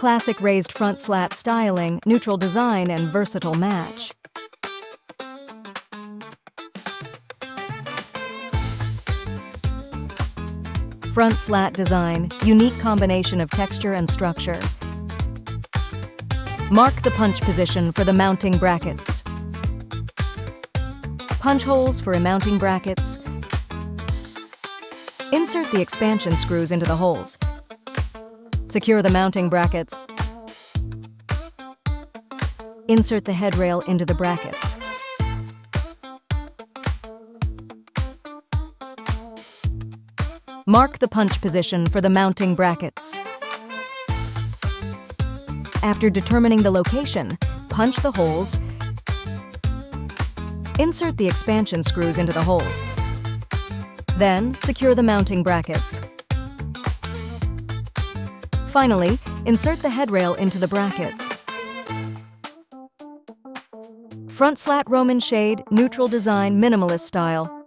Classic raised front slat styling, neutral design, and versatile match. Front slat design, unique combination of texture and structure. Mark the punch position for the mounting brackets. Punch holes for mounting brackets. Insert the expansion screws into the holes. Secure the mounting brackets. Insert the headrail into the brackets. Mark the punch position for the mounting brackets. After determining the location, punch the holes. Insert the expansion screws into the holes. Then, secure the mounting brackets. Finally, insert the headrail into the brackets. Front slat Roman shade, neutral design, minimalist style.